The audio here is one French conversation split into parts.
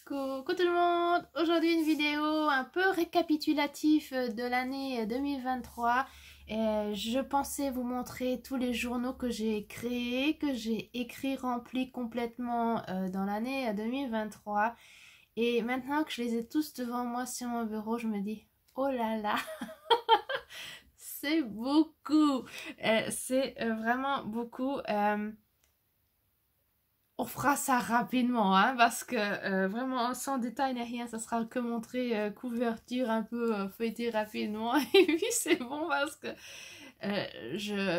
Coucou tout le monde. Aujourd'hui une vidéo un peu récapitulative de l'année 2023. Je pensais vous montrer tous les journaux que j'ai créés, que j'ai écrits, remplis complètement dans l'année 2023. Et maintenant que je les ai tous devant moi sur mon bureau, je me dis, oh là là, c'est beaucoup. C'est vraiment beaucoup. On fera ça rapidement, hein, parce que vraiment sans détail ni rien, ça sera que montrer couverture un peu feuilletée rapidement. Et puis c'est bon parce que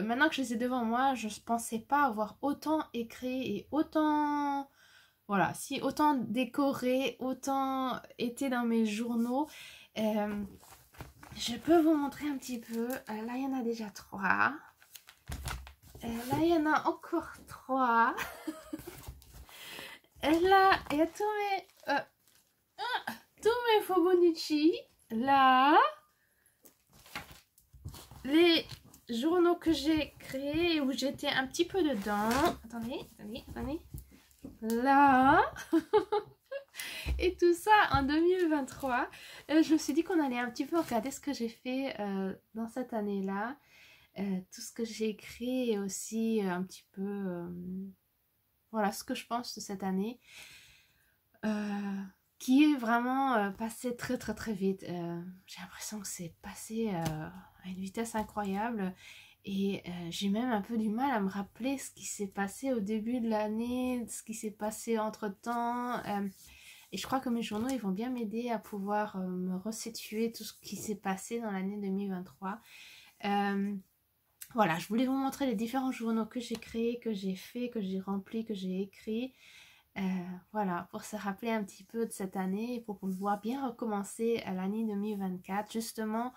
maintenant que je les ai devant moi, je ne pensais pas avoir autant écrit et autant, voilà, si autant décoré, autant été dans mes journaux. Je peux vous montrer un petit peu. Là, il y en a déjà 3. Là, il y en a encore 3. Et là, il y a tous mes Fobonichi. Là, les journaux que j'ai créés où j'étais un petit peu dedans. Attendez. Là. Et tout ça en 2023. Je me suis dit qu'on allait un petit peu regarder ce que j'ai fait dans cette année-là. Tout ce que j'ai écrit et aussi un petit peu... voilà ce que je pense de cette année qui est vraiment passé très vite. J'ai l'impression que c'est passé à une vitesse incroyable et j'ai même un peu du mal à me rappeler ce qui s'est passé au début de l'année, ce qui s'est passé entre temps. Et je crois que mes journaux ils vont bien m'aider à pouvoir me resituer tout ce qui s'est passé dans l'année 2023. Voilà, je voulais vous montrer les différents journaux que j'ai créés, que j'ai fait, que j'ai remplis, que j'ai écrits. Voilà, pour se rappeler un petit peu de cette année et pour pouvoir bien recommencer à l'année 2024. Justement,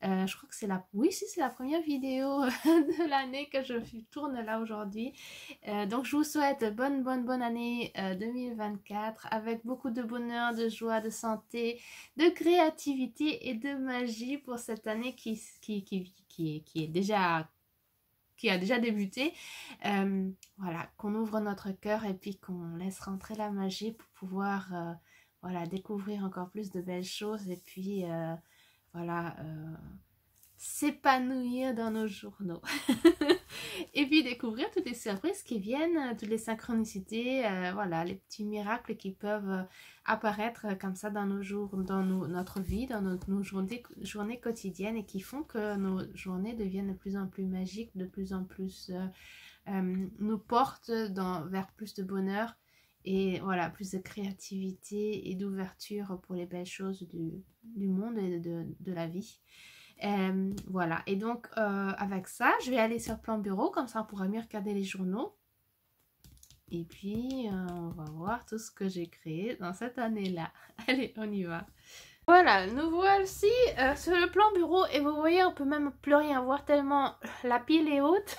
je crois que c'est la... Oui, si, c'est la première vidéo de l'année que je tourne là aujourd'hui. Donc, je vous souhaite bonne année 2024 avec beaucoup de bonheur, de joie, de santé, de créativité et de magie pour cette année qui est déjà... qui a déjà débuté, voilà, qu'on ouvre notre cœur et puis qu'on laisse rentrer la magie pour pouvoir voilà, découvrir encore plus de belles choses et puis voilà, s'épanouir dans nos journaux. Et puis découvrir toutes les surprises qui viennent, toutes les synchronicités, voilà, les petits miracles qui peuvent apparaître comme ça dans nos jours, dans notre vie, dans nos journées quotidiennes et qui font que nos journées deviennent de plus en plus magiques, de plus en plus nous portent vers plus de bonheur et voilà, plus de créativité et d'ouverture pour les belles choses du monde et de la vie. Voilà, et donc avec ça, je vais aller sur plan bureau, comme ça on pourra mieux regarder les journaux. Et puis, on va voir tout ce que j'ai créé dans cette année-là. Allez, on y va. Voilà, nous voici sur le plan bureau et vous voyez, on peut même plus rien voir tellement la pile est haute.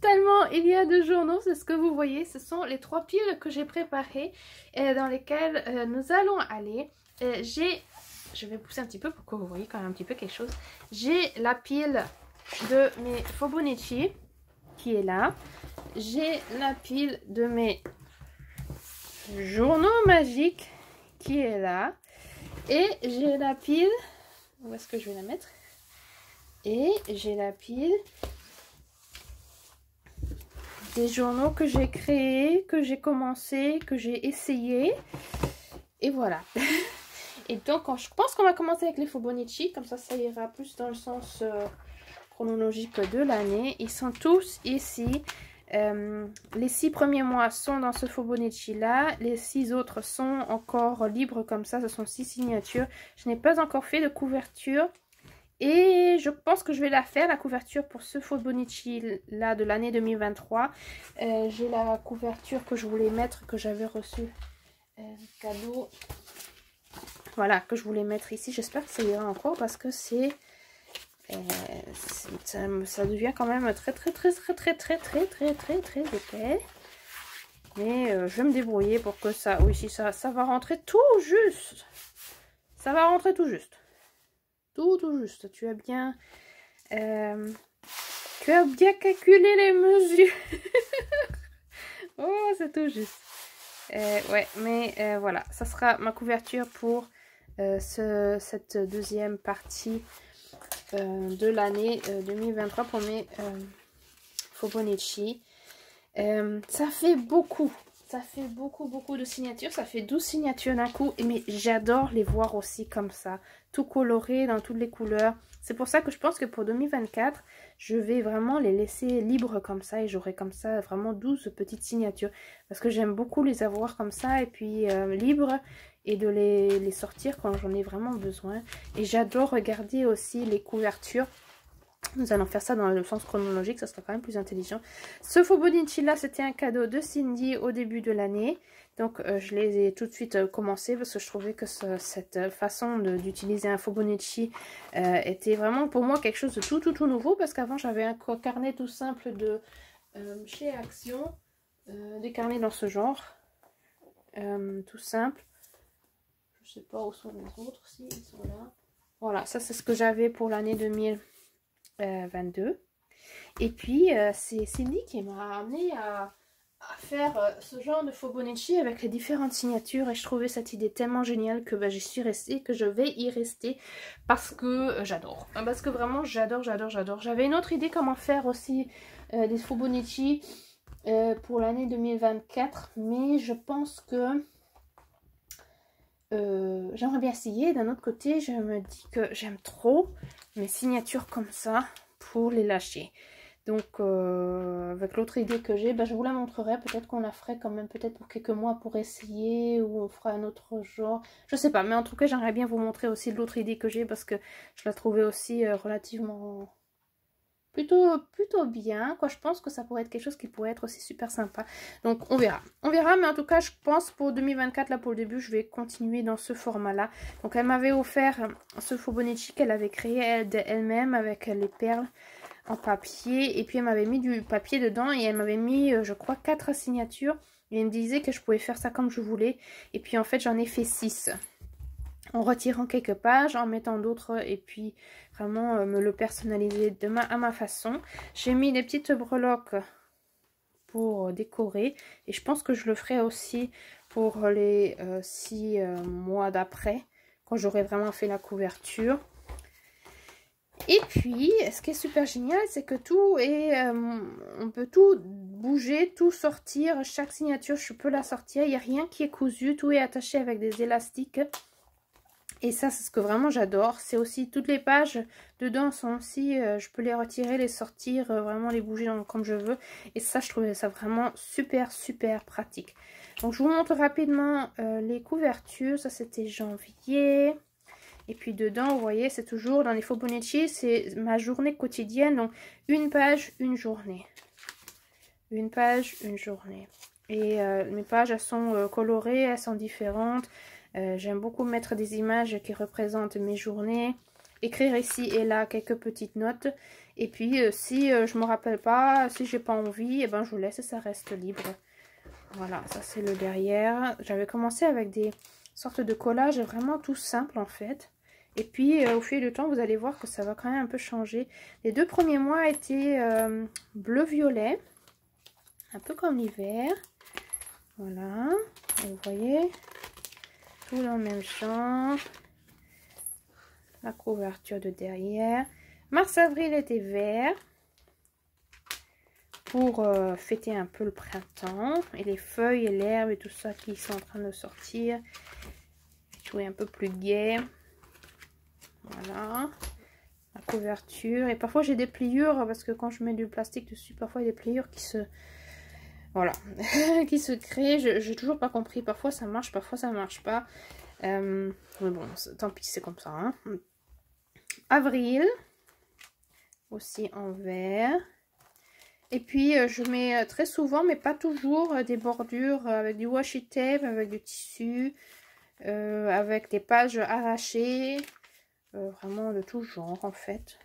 Tellement il y a de journaux, c'est ce que vous voyez. Ce sont les 3 piles que j'ai préparées dans lesquelles nous allons aller. Je vais pousser un petit peu pour que vous voyez quand même un petit peu quelque chose. J'ai la pile de mes Fobonichi qui est là. J'ai la pile de mes journaux magiques qui est là. Et j'ai la pile... Où est-ce que je vais la mettre? Et j'ai la pile des journaux que j'ai créés, que j'ai commencé, que j'ai essayé. Et voilà. Et donc, je pense qu'on va commencer avec les Fobonichi. Comme ça ira plus dans le sens chronologique de l'année. Ils sont tous ici. Les 6 premiers mois sont dans ce Fobonichi là. Les 6 autres sont encore libres comme ça. Ce sont 6 signatures. Je n'ai pas encore fait de couverture. Et je pense que je vais la faire, la couverture pour ce Fobonichi là de l'année 2023. J'ai la couverture que je voulais mettre, que j'avais reçue cadeau. Voilà, que je voulais mettre ici. J'espère que ça ira encore parce que ça devient quand même très épais. Mais je vais me débrouiller pour que ça... Oui, si ça va rentrer tout juste. Ça va rentrer tout juste. Tout juste. Tu as bien calculé les mesures. Oh, c'est tout juste. Ouais, mais voilà, ça sera ma couverture pour cette deuxième partie de l'année 2023 pour mes Fobonichi. Ça fait beaucoup. Ça fait beaucoup de signatures. Ça fait 12 signatures d'un coup. Mais j'adore les voir aussi comme ça. Tout coloré dans toutes les couleurs. C'est pour ça que je pense que pour 2024, je vais vraiment les laisser libres comme ça. Et j'aurai comme ça vraiment 12 petites signatures. Parce que j'aime beaucoup les avoir comme ça. Et puis libres. Et de les sortir quand j'en ai vraiment besoin. Et j'adore regarder aussi les couvertures. Nous allons faire ça dans le sens chronologique, ça sera quand même plus intelligent. Ce Fobonichi là, c'était un cadeau de Cindy au début de l'année. Donc je les ai tout de suite commencé parce que je trouvais que cette façon d'utiliser un Fobonichi était vraiment pour moi quelque chose de tout nouveau. Parce qu'avant j'avais un carnet tout simple de chez Action, des carnets dans ce genre, tout simple. Je sais pas où sont les autres, si ils sont là. Voilà, ça c'est ce que j'avais pour l'année 2022. Et puis c'est Cindy qui m'a amené à faire ce genre de Fobonichi avec les différentes signatures, et je trouvais cette idée tellement géniale que j'y suis restée, que je vais y rester parce que j'adore. Parce que vraiment j'adore. J'avais une autre idée comment faire aussi des Fobonichi pour l'année 2024, mais je pense que j'aimerais bien essayer. D'un autre côté, je me dis que j'aime trop mes signatures comme ça pour les lâcher. Donc avec l'autre idée que j'ai, je vous la montrerai. Peut-être qu'on la ferait quand même peut-être pour quelques mois pour essayer, ou on fera un autre genre, je sais pas. Mais en tout cas j'aimerais bien vous montrer aussi l'autre idée que j'ai, parce que je la trouvais aussi relativement plutôt bien, quoi. Je pense que ça pourrait être quelque chose qui pourrait être aussi super sympa. Donc on verra, mais en tout cas je pense pour 2024, là pour le début, je vais continuer dans ce format là. Donc elle m'avait offert ce Fobonichi qu'elle avait créé elle-même avec les perles en papier, et puis elle m'avait mis du papier dedans, et elle m'avait mis je crois 4 signatures, et elle me disait que je pouvais faire ça comme je voulais. Et puis en fait j'en ai fait 6 en retirant quelques pages, en mettant d'autres, et puis vraiment me le personnaliser à ma façon. J'ai mis des petites breloques pour décorer, et je pense que je le ferai aussi pour les 6 mois d'après, quand j'aurai vraiment fait la couverture. Et puis ce qui est super génial, c'est que tout est on peut tout bouger, tout sortir. Chaque signature je peux la sortir, il n'y a rien qui est cousu, tout est attaché avec des élastiques. Et ça, c'est ce que vraiment j'adore. C'est aussi toutes les pages dedans sont aussi, je peux les retirer, les sortir, vraiment les bouger comme je veux. Et ça, je trouvais ça vraiment super pratique. Donc, je vous montre rapidement les couvertures. Ça, c'était janvier. Et puis dedans, vous voyez, c'est toujours dans les Fobonichi, c'est ma journée quotidienne. Donc, une page, une journée. Une page, une journée. Et mes pages, elles sont colorées, elles sont différentes. J'aime beaucoup mettre des images qui représentent mes journées, écrire ici et là quelques petites notes, et puis si je me rappelle pas, si j'ai pas envie, je laisse, ça reste libre. Voilà, ça c'est le derrière. J'avais commencé avec des sortes de collages vraiment tout simples en fait, et puis au fil du temps vous allez voir que ça va quand même un peu changer. Les 2 premiers mois étaient bleu-violet, un peu comme l'hiver. Voilà, vous voyez, tout dans le même genre. La couverture de derrière. Mars-avril était vert pour fêter un peu le printemps, et les feuilles et l'herbe et tout ça qui sont en train de sortir, jouer un peu plus gai. Voilà la couverture. Et parfois j'ai des pliures, parce que quand je mets du plastique dessus, parfois il y a des pliures qui se qui se créent. J'ai toujours pas compris, parfois ça marche, parfois ça marche pas. Mais bon, tant pis, c'est comme ça, hein. Avril, aussi en vert. Et puis je mets très souvent, mais pas toujours, des bordures avec du washi tape, avec du tissu, avec des pages arrachées, vraiment de tout genre en fait.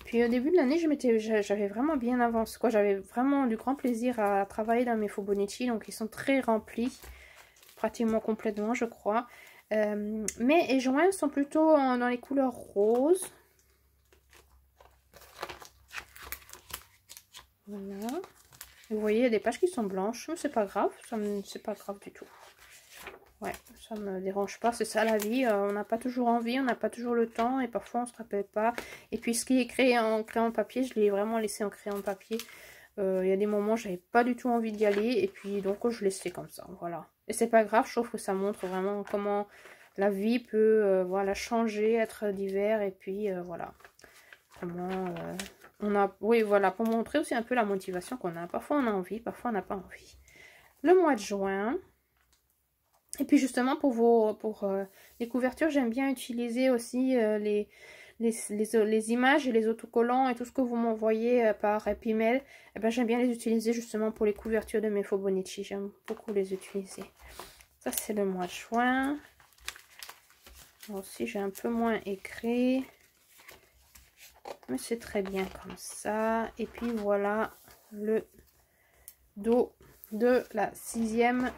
Puis au début de l'année, j'avais vraiment bien avancé, quoi. J'avais vraiment du grand plaisir à travailler dans mes Fobonichi, donc ils sont très remplis, pratiquement complètement je crois. Mais les joints sont plutôt dans les couleurs roses. Voilà. Vous voyez, il y a des pages qui sont blanches, mais c'est pas grave, c'est pas grave du tout. Ouais, ça me dérange pas, c'est ça la vie, on n'a pas toujours envie, on n'a pas toujours le temps et parfois on se rappelle pas. Et puis ce qui est créé en crayon papier, je l'ai vraiment laissé en crayon papier. Il y a des moments j'avais pas du tout envie d'y aller et puis donc je laissais comme ça, voilà. Et c'est pas grave, je trouve que ça montre vraiment comment la vie peut voilà, changer, être divers et puis voilà. Comment on a, oui voilà, pour montrer aussi un peu la motivation qu'on a. Parfois on a envie, parfois on n'a pas envie. Le mois de juin. Et puis justement pour les couvertures, j'aime bien utiliser aussi les images et les autocollants et tout ce que vous m'envoyez par Epimel. Eh ben, j'aime bien les utiliser justement pour les couvertures de mes Fobonichi. J'aime beaucoup les utiliser. Ça c'est le mois de juin. Moi aussi j'ai un peu moins écrit. Mais c'est très bien comme ça. Et puis voilà le dos de la sixième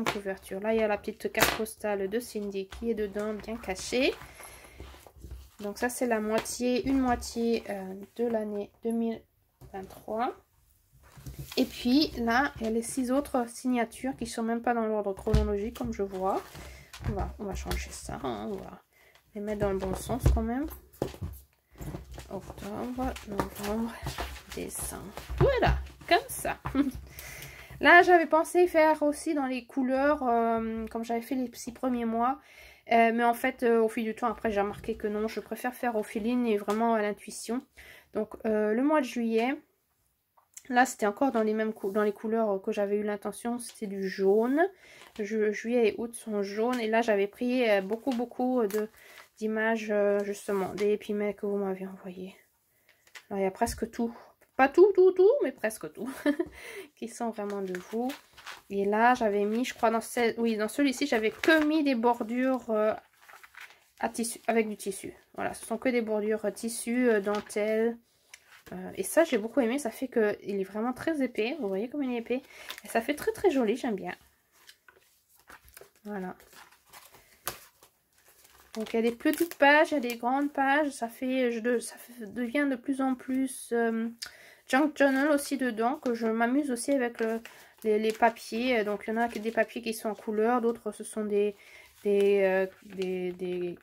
couverture. Là, il y a la petite carte postale de Cindy qui est dedans, bien cachée. Donc ça, c'est la moitié, une moitié de l'année 2023. Et puis là, il y a les 6 autres signatures qui sont même pas dans l'ordre chronologique, comme je vois. On va changer ça, hein, on va les mettre dans le bon sens quand même. Octobre, novembre, décembre. Voilà, comme ça. Là, j'avais pensé faire aussi dans les couleurs, comme j'avais fait les 6 premiers mois. Mais en fait, au fil du temps, après, j'ai remarqué que non, je préfère faire au feeling et vraiment à l'intuition. Donc, le mois de juillet, là, c'était encore dans les mêmes dans les couleurs que j'avais eu l'intention, c'était du jaune. Juillet et août sont jaunes. Et là, j'avais pris beaucoup d'images, justement, des épimètres que vous m'avez envoyés. Alors, il y a presque tout. Pas tout, mais presque tout. Qui sont vraiment de vous. Et là, j'avais mis, je crois, dans celui-ci, j'avais que mis des bordures à tissu, avec du tissu. Voilà, ce sont que des bordures tissu, dentelle. Et ça, j'ai beaucoup aimé. Ça fait qu'il est vraiment très épais. Vous voyez comme il est épais. Et ça fait très joli, j'aime bien. Voilà. Donc, il y a des petites pages, il y a des grandes pages. Ça devient de plus en plus... junk journal aussi dedans, que je m'amuse aussi avec les papiers. Donc il y en a des papiers qui sont en couleur, d'autres ce sont des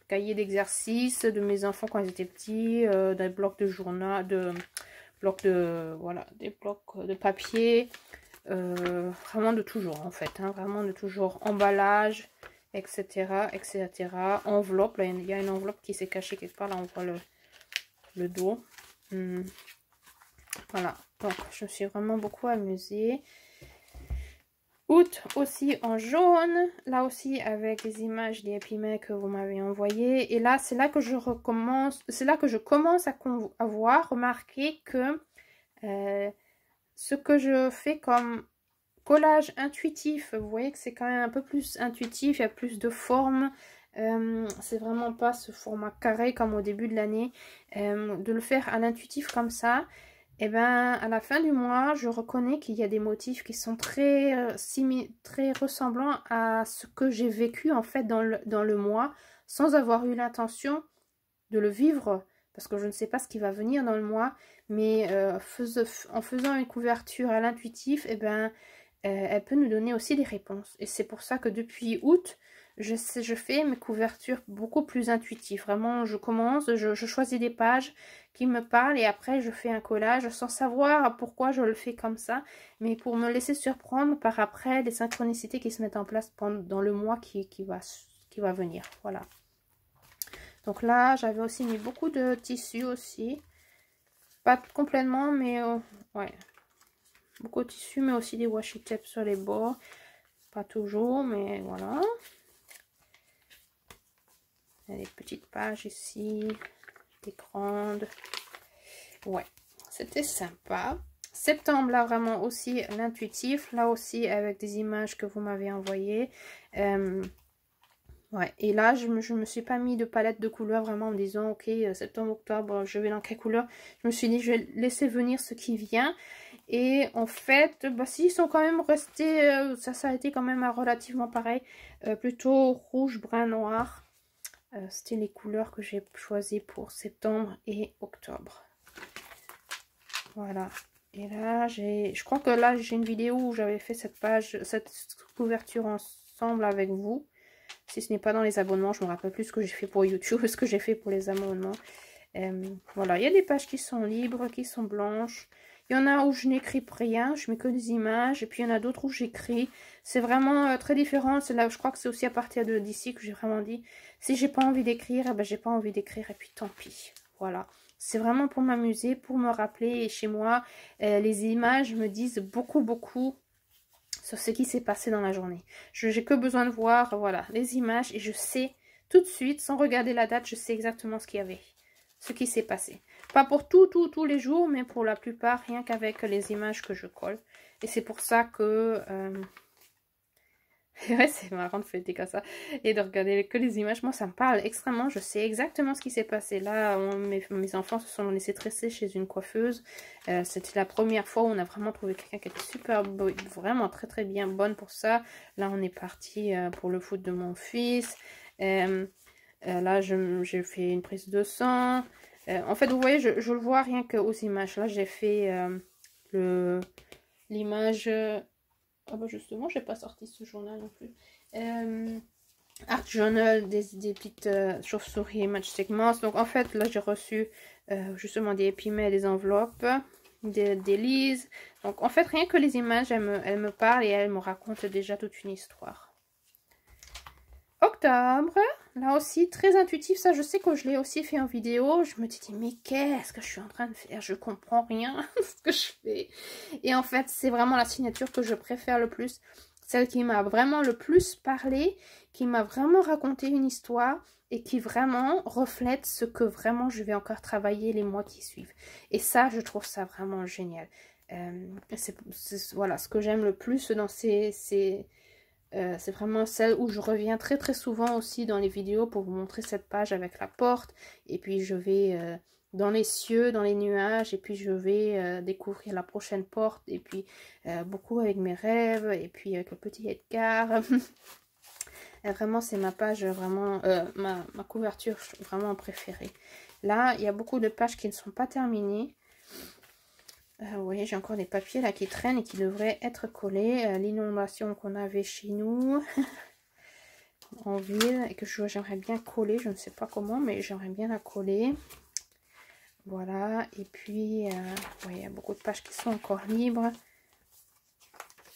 cahiers d'exercice de mes enfants quand ils étaient petits, des blocs de journal, voilà, des blocs de papier, vraiment de toujours en fait, hein, vraiment de toujours, emballage, etc. Enveloppe, là il y a une enveloppe qui s'est cachée quelque part, là on voit le dos. Voilà, donc je me suis vraiment beaucoup amusée. Août aussi en jaune, là aussi avec des images des épimètres que vous m'avez envoyées. Et là, c'est là que je recommence, c'est là que je commence à avoir remarqué que ce que je fais comme collage intuitif, vous voyez que c'est quand même un peu plus intuitif, il y a plus de forme. C'est vraiment pas ce format carré comme au début de l'année. De le faire à l'intuitif comme ça. Et ben à la fin du mois, je reconnais qu'il y a des motifs qui sont très ressemblants à ce que j'ai vécu en fait dans le mois, sans avoir eu l'intention de le vivre, parce que je ne sais pas ce qui va venir dans le mois, mais en faisant une couverture à l'intuitif, et ben elle peut nous donner aussi des réponses. Et c'est pour ça que depuis août, je fais mes couvertures beaucoup plus intuitives. Vraiment, je choisis des pages qui me parlent et après je fais un collage sans savoir pourquoi je le fais comme ça, mais pour me laisser surprendre par après les synchronicités qui se mettent en place dans le mois qui va venir. Voilà. Donc là, j'avais aussi mis beaucoup de tissu aussi. Pas complètement, mais ouais. Beaucoup de tissu, mais aussi des washi tape sur les bords. Pas toujours, mais voilà. Il y a des petites pages ici, des grandes. Ouais, c'était sympa. Septembre, là, vraiment aussi l'intuitif. Là aussi, avec des images que vous m'avez envoyées. Ouais, et là, je me suis pas mis de palette de couleurs vraiment en me disant, ok, septembre, octobre, je vais dans quelle couleur. Je me suis dit, je vais laisser venir ce qui vient. Et en fait, bah, si, ils sont quand même restés, ça a été quand même relativement pareil. Plutôt rouge, brun, noir. C'était les couleurs que j'ai choisies pour septembre et octobre. Voilà. Et là, je crois que là, j'ai une vidéo où j'avais fait cette page, cette couverture ensemble avec vous. Si ce n'est pas dans les abonnements, je me rappelle plus ce que j'ai fait pour YouTube, ce que j'ai fait pour les abonnements. Voilà, il y a des pages qui sont libres, qui sont blanches. Il y en a où je n'écris rien, je mets que des images. Et puis il y en a d'autres où j'écris. C'est vraiment très différent. C'est là, je crois que c'est aussi à partir d'ici que j'ai vraiment dit, si j'ai pas envie d'écrire, eh ben, j'ai pas envie d'écrire et puis tant pis. Voilà. C'est vraiment pour m'amuser, pour me rappeler. Et chez moi, les images me disent beaucoup, beaucoup sur ce qui s'est passé dans la journée. J'ai que besoin de voir, voilà, les images et je sais tout de suite, sans regarder la date, je sais exactement ce qu'il y avait, ce qui s'est passé. Pas pour tous les jours, mais pour la plupart, rien qu'avec les images que je colle. Et c'est pour ça que... ouais, c'est marrant de fêter comme ça et de regarder que les images. Moi, ça me parle extrêmement. Je sais exactement ce qui s'est passé. Là, mes enfants se sont laissés tresser chez une coiffeuse. C'était la première fois où on a vraiment trouvé quelqu'un qui était super beau, vraiment très très bien bonne pour ça. Là, on est parti pour le foot de mon fils. Là, j'ai fait une prise de sang. En fait, vous voyez, je le vois rien qu'aux images. Là, j'ai fait l'image... Ah bah justement, j'ai pas sorti ce journal non plus. Art Journal, des petites chauves-souris Matchstick Mouse. Donc en fait, là j'ai reçu justement des épimets, des enveloppes, des lises. Donc en fait, rien que les images, elles me parlent et elles me racontent déjà toute une histoire. Octobre, là aussi très intuitif, ça je sais que je l'ai aussi fait en vidéo. Je me dis mais qu'est-ce que je suis en train de faire? Je comprends rien ce que je fais. Et en fait c'est vraiment la signature que je préfère le plus, celle qui m'a vraiment le plus parlé, qui m'a vraiment raconté une histoire et qui vraiment reflète ce que vraiment je vais encore travailler les mois qui suivent. Et ça je trouve ça vraiment génial. C'est voilà ce que j'aime le plus dans c'est vraiment celle où je reviens très très souvent aussi dans les vidéos pour vous montrer cette page avec la porte. Et puis je vais dans les cieux, dans les nuages. Et puis je vais découvrir la prochaine porte. Et puis beaucoup avec mes rêves. Et puis avec le petit Edgar. Et vraiment c'est ma page, vraiment ma couverture vraiment préférée. Là il y a beaucoup de pages qui ne sont pas terminées. Vous voyez, j'ai encore des papiers là qui traînent et qui devraient être collés. L'inondation qu'on avait chez nous en ville et que j'aimerais bien coller. Je ne sais pas comment, mais j'aimerais bien la coller. Voilà. Et puis, vous voyez, il y a beaucoup de pages qui sont encore libres.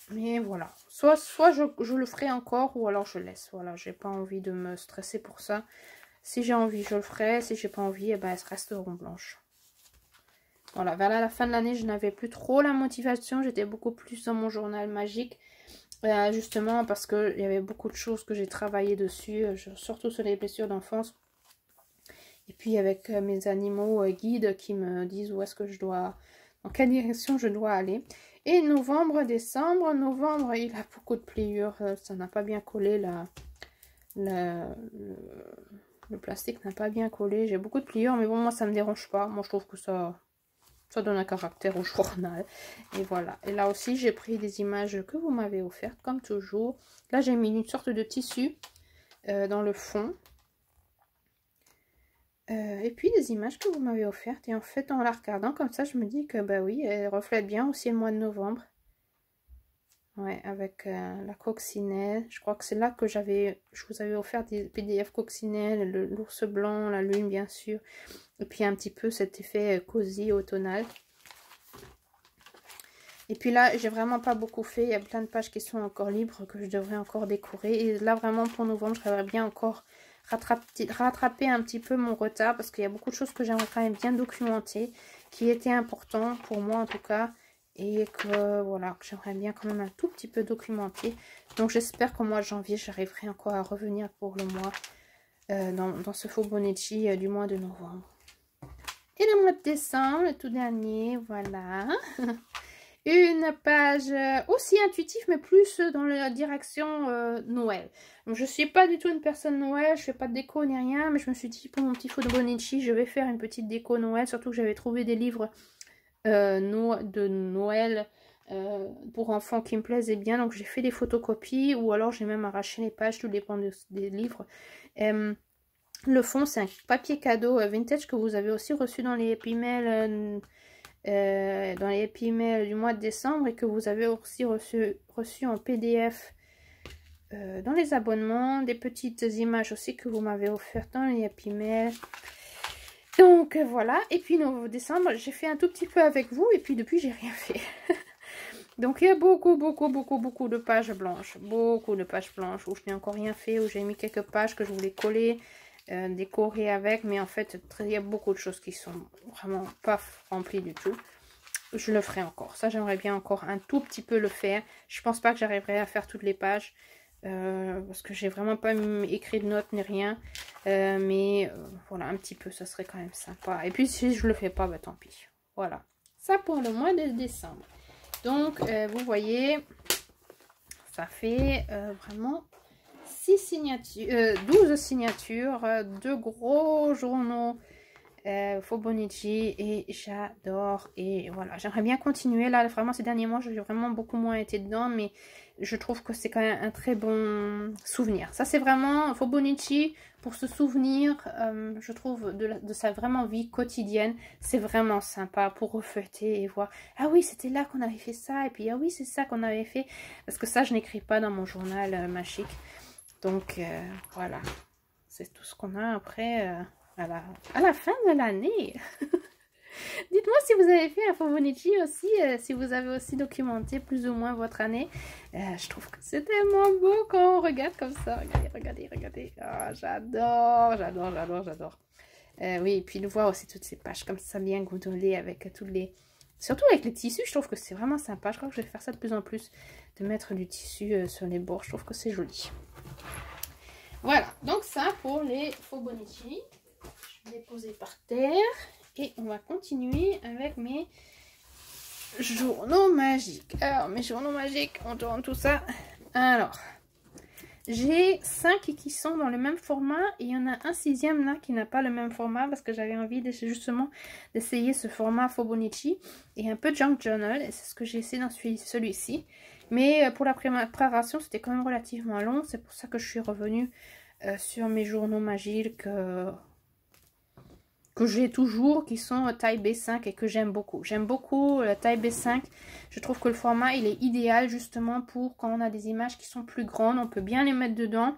Mais voilà. Soit je le ferai encore ou alors je laisse. Voilà, j'ai pas envie de me stresser pour ça. Si j'ai envie, je le ferai. Si j'ai pas envie, eh ben, elles resteront blanches. Voilà, vers la fin de l'année, je n'avais plus trop la motivation. J'étais beaucoup plus dans mon journal magique. Justement parce qu'il y avait beaucoup de choses que j'ai travaillé dessus. Surtout sur les blessures d'enfance. Et puis avec mes animaux guides qui me disent où est-ce que je dois... Dans quelle direction je dois aller. Et novembre, décembre. Novembre, il a beaucoup de pliures. Ça n'a pas bien collé. Le plastique n'a pas bien collé. J'ai beaucoup de pliures. Mais bon, moi, ça ne me dérange pas. Moi, je trouve que ça donne un caractère au journal. Et voilà. Et là aussi, j'ai pris des images que vous m'avez offertes, comme toujours. Là, j'ai mis une sorte de tissu dans le fond. Et puis, des images que vous m'avez offertes. Et en fait, en la regardant comme ça, je me dis que, bah oui, elle reflète bien aussi le mois de novembre. Ouais, avec la coccinelle. Je crois que c'est là que je vous avais offert des PDF coccinelle, l'ours blanc, la lune, bien sûr. Et puis un petit peu cet effet cosy automnal. Et puis là, j'ai vraiment pas beaucoup fait. Il y a plein de pages qui sont encore libres que je devrais encore décorer. Et là, vraiment, pour novembre, j'aimerais bien encore rattraper un petit peu mon retard. Parce qu'il y a beaucoup de choses que j'aimerais quand même bien documenter. Qui étaient importantes pour moi, en tout cas. Et que, voilà, que j'aimerais bien quand même un tout petit peu documenter. Donc, j'espère qu'au mois de janvier, j'arriverai encore à revenir pour le mois. Dans ce Fibonacci du mois de novembre. Et le mois de décembre, le tout dernier, voilà. Une page aussi intuitive, mais plus dans la direction Noël. Donc, je ne suis pas du tout une personne Noël, je ne fais pas de déco ni rien, mais je me suis dit, pour mon petit Fibonacci, je vais faire une petite déco Noël, surtout que j'avais trouvé des livres de Noël pour enfants qui me plaisaient bien. Donc, j'ai fait des photocopies, ou alors j'ai même arraché les pages, tout dépend des livres. Le fond, c'est un papier cadeau vintage que vous avez aussi reçu dans les emails dans les Happy Mail du mois de décembre et que vous avez aussi reçu en PDF dans les abonnements, des petites images aussi que vous m'avez offertes dans les Happy Mail. Donc voilà, et puis décembre, j'ai fait un tout petit peu avec vous et puis depuis j'ai rien fait. Donc il y a beaucoup de pages blanches, beaucoup de pages blanches où je n'ai encore rien fait, où j'ai mis quelques pages que je voulais coller, décorer avec, mais en fait il y a beaucoup de choses qui sont vraiment pas remplies du tout. Je le ferai encore, ça j'aimerais bien encore un tout petit peu le faire. Je pense pas que j'arriverai à faire toutes les pages, parce que j'ai vraiment pas écrit de notes ni rien, mais voilà, un petit peu ça serait quand même sympa. Et puis si je le fais pas, bah tant pis. Voilà, ça pour le mois de décembre. Donc vous voyez, ça fait vraiment 12 signatures, 2 gros journaux Fobonichi, et j'adore. Et voilà, j'aimerais bien continuer. Là vraiment ces derniers mois j'ai vraiment beaucoup moins été dedans, mais je trouve que c'est quand même un très bon souvenir. Ça c'est vraiment Fobonichi pour se souvenir, je trouve, de sa vraiment vie quotidienne. C'est vraiment sympa pour refléter et voir, ah oui c'était là qu'on avait fait ça, et puis ah oui c'est ça qu'on avait fait, parce que ça je n'écris pas dans mon journal magique. Donc voilà, c'est tout ce qu'on a après à la fin de l'année. Dites-moi si vous avez fait un Fobonichi aussi, si vous avez aussi documenté plus ou moins votre année. Je trouve que c'est tellement beau quand on regarde comme ça. Regardez. Oh, j'adore. Oui, et puis de voir aussi toutes ces pages comme ça bien gondolées avec tous les... Surtout avec les tissus, je trouve que c'est vraiment sympa. Je crois que je vais faire ça de plus en plus, de mettre du tissu sur les bords. Je trouve que c'est joli. Voilà, donc ça pour les Fobonichi. Je vais les poser par terre. Et on va continuer avec mes journaux magiques. Alors, mes journaux magiques, on tourne tout ça. Alors, j'ai 5 qui sont dans le même format. Et il y en a un 6e là qui n'a pas le même format. Parce que j'avais envie justement d'essayer ce format Fobonichi. Et un peu Junk Journal. Et c'est ce que j'ai essayé dans celui-ci. Mais pour la préparation, c'était quand même relativement long. C'est pour ça que je suis revenue sur mes journaux magiques... que j'ai toujours, qui sont taille B5 et que j'aime beaucoup. J'aime beaucoup la taille B5. Je trouve que le format, il est idéal justement pour quand on a des images qui sont plus grandes. On peut bien les mettre dedans.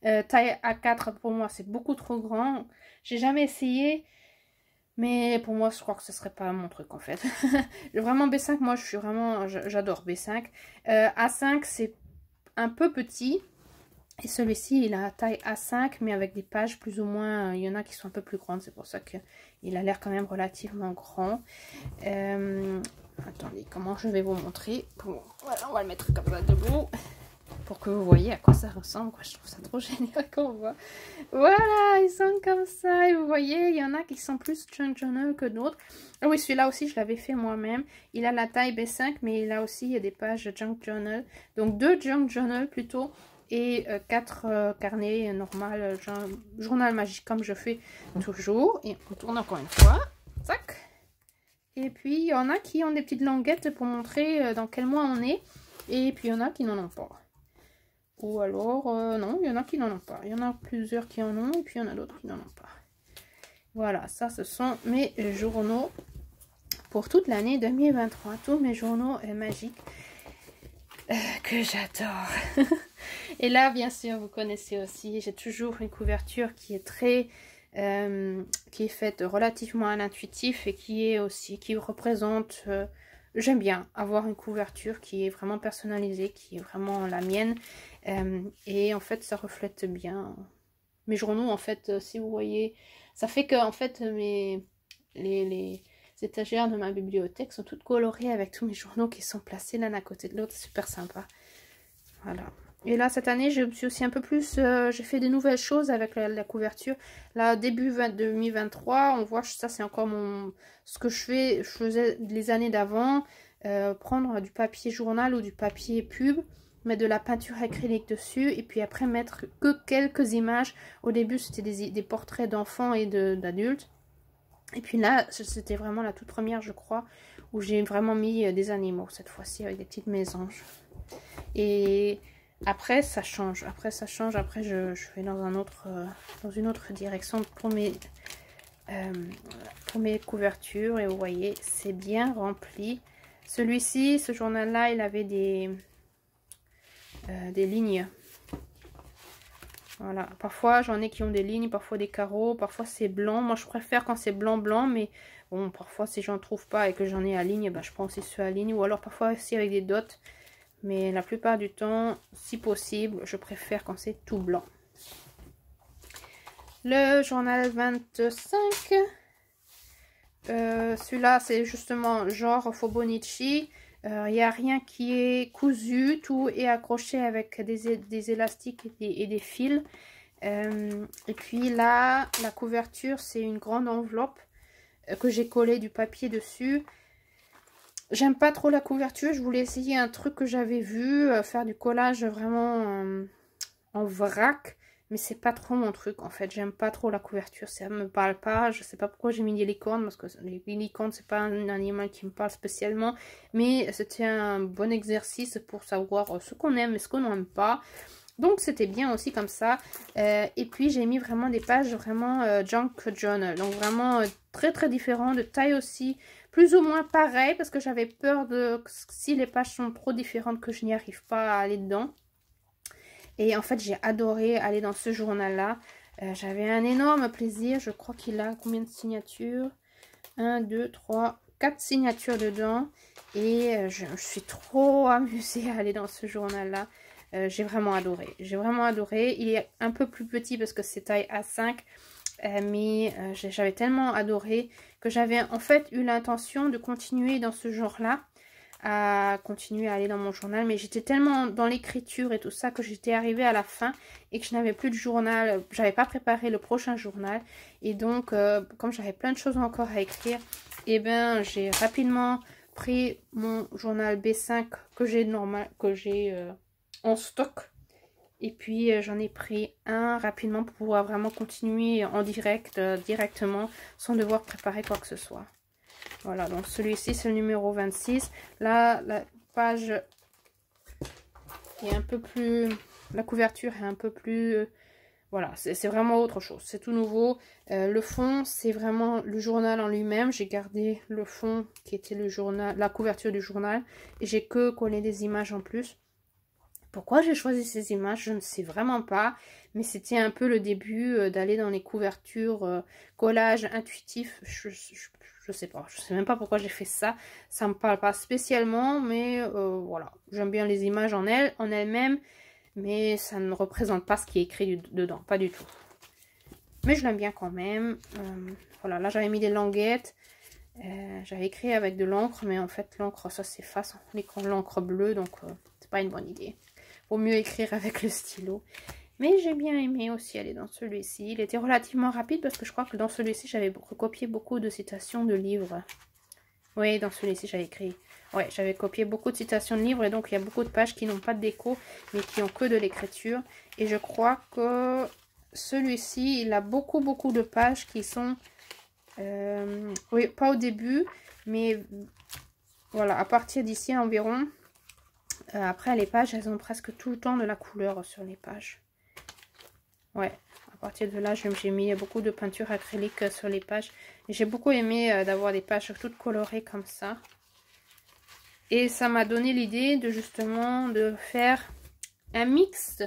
Taille A4, pour moi, c'est beaucoup trop grand. J'ai jamais essayé, mais pour moi, je crois que ce serait pas mon truc en fait. Vraiment B5, moi, je suis vraiment... J'adore B5. A5, c'est un peu petit. Et celui-ci, il a taille A5, mais avec des pages plus ou moins... il y en a qui sont un peu plus grandes, c'est pour ça qu'il a l'air quand même relativement grand. Attendez, comment je vais vous montrer? Voilà, on va le mettre comme ça debout, pour que vous voyez à quoi ça ressemble. Je trouve ça trop génial qu'on voit. Voilà, ils sont comme ça, et vous voyez, il y en a qui sont plus Junk Journal que d'autres. Ah oui, celui-là aussi, je l'avais fait moi-même. Il a la taille B5, mais il a aussi des pages Junk Journal. Donc 2 Junk Journal plutôt. Et 4 carnets normal, journal magique comme je fais toujours. Et on tourne encore une fois. Tac. Et puis il y en a qui ont des petites languettes pour montrer dans quel mois on est. Et puis il y en a qui n'en ont pas. Ou alors, non, il y en a qui n'en ont pas. Il y en a plusieurs qui en ont et puis il y en a d'autres qui n'en ont pas. Voilà, ça ce sont mes journaux pour toute l'année 2023. Tous mes journaux magiques. Que j'adore. Et là bien sûr vous connaissez aussi, j'ai toujours une couverture qui est très qui est faite relativement à l'intuitif et qui est aussi qui représente j'aime bien avoir une couverture qui est vraiment personnalisée, qui est vraiment la mienne, et en fait ça reflète bien mes journaux. En fait si vous voyez, ça fait que en fait les étagères de ma bibliothèque sont toutes colorées avec tous mes journaux qui sont placés l'un à côté de l'autre. Super sympa. Voilà. Et là cette année je me suis aussi un peu plus j'ai fait des nouvelles choses avec la couverture. Là début 2023, on voit, ça c'est encore ce que je faisais les années d'avant, prendre du papier journal ou du papier pub, mettre de la peinture acrylique dessus et puis après mettre que quelques images. Au début c'était des portraits d'enfants et d'adultes. Et puis là, c'était vraiment la toute première, je crois, où j'ai vraiment mis des animaux, cette fois-ci, avec des petites mésanges. Et après, ça change. Après, je vais dans une autre direction pour pour mes couvertures. Et vous voyez, c'est bien rempli. Celui-ci, ce journal-là, il avait des lignes. Voilà, parfois j'en ai qui ont des lignes, parfois des carreaux, parfois c'est blanc. Moi je préfère quand c'est blanc, mais bon, parfois si j'en trouve pas et que j'en ai à ligne, ben, je prends aussi ceux à ligne, ou alors parfois aussi avec des dots. Mais la plupart du temps, si possible, je préfère quand c'est tout blanc. Le journal 25, celui-là c'est justement genre Fobonichi. Il n'y a rien qui est cousu, tout est accroché avec des élastiques et des fils. Et puis là, la couverture, c'est une grande enveloppe que j'ai collé du papier dessus. J'aime pas trop la couverture, je voulais essayer un truc que j'avais vu, faire du collage vraiment en vrac. Mais c'est pas trop mon truc en fait, j'aime pas trop la couverture, ça me parle pas. Je sais pas pourquoi j'ai mis des licornes, parce que les licornes c'est pas un animal qui me parle spécialement. Mais c'était un bon exercice pour savoir ce qu'on aime et ce qu'on n'aime pas. Donc c'était bien aussi comme ça. Et puis j'ai mis vraiment des pages vraiment junk journal. Donc vraiment très très différent, de taille aussi plus ou moins pareil. Parce que j'avais peur de si les pages sont trop différentes que je n'y arrive pas à aller dedans. Et en fait, j'ai adoré aller dans ce journal-là. J'avais un énorme plaisir. Je crois qu'il a combien de signatures? 1, 2, 3, 4 signatures dedans. Et je suis trop amusée à aller dans ce journal-là. J'ai vraiment adoré. J'ai vraiment adoré. Il est un peu plus petit parce que c'est taille A5. Mais j'avais tellement adoré que j'avais en fait eu l'intention de continuer dans ce genre-là, à continuer à aller dans mon journal, mais j'étais tellement dans l'écriture et tout ça que j'étais arrivée à la fin et que je n'avais plus de journal, j'avais pas préparé le prochain journal, et donc comme j'avais plein de choses encore à écrire, et ben j'ai rapidement pris mon journal B5 que j'ai en stock, et puis j'en ai pris un rapidement pour pouvoir vraiment continuer en direct directement sans devoir préparer quoi que ce soit. Voilà, donc celui-ci c'est le numéro 26. Là, la page est un peu plus... La couverture est un peu plus... voilà, c'est vraiment autre chose. C'est tout nouveau. Le fond, c'est vraiment le journal en lui-même. J'ai gardé le fond qui était le journal, la couverture du journal. Et j'ai que collé des images en plus. Pourquoi j'ai choisi ces images, je ne sais vraiment pas. Mais c'était un peu le début d'aller dans les couvertures, collage intuitif. Je sais pas, je sais même pas pourquoi j'ai fait ça. Ça me parle pas spécialement, mais voilà. J'aime bien les images en elles-mêmes, mais ça ne représente pas ce qui est écrit dedans, pas du tout. Mais je l'aime bien quand même. Voilà, là j'avais mis des languettes. J'avais écrit avec de l'encre, mais en fait l'encre ça s'efface, l'encre bleue, donc c'est pas une bonne idée. Vaut mieux écrire avec le stylo. Mais j'ai bien aimé aussi aller dans celui-ci. Il était relativement rapide parce que je crois que dans celui-ci, j'avais recopié beaucoup de citations de livres. Oui, dans celui-ci, j'avais écrit... ouais, j'avais copié beaucoup de citations de livres et donc il y a beaucoup de pages qui n'ont pas de déco, mais qui ont que de l'écriture. Et je crois que celui-ci, il a beaucoup de pages qui sont... oui, pas au début, mais voilà, à partir d'ici environ... après, les pages, elles ont presque tout le temps de la couleur sur les pages. Ouais, à partir de là, j'ai mis beaucoup de peinture acrylique sur les pages. J'ai beaucoup aimé d'avoir des pages toutes colorées comme ça. Et ça m'a donné l'idée de justement de faire un mix.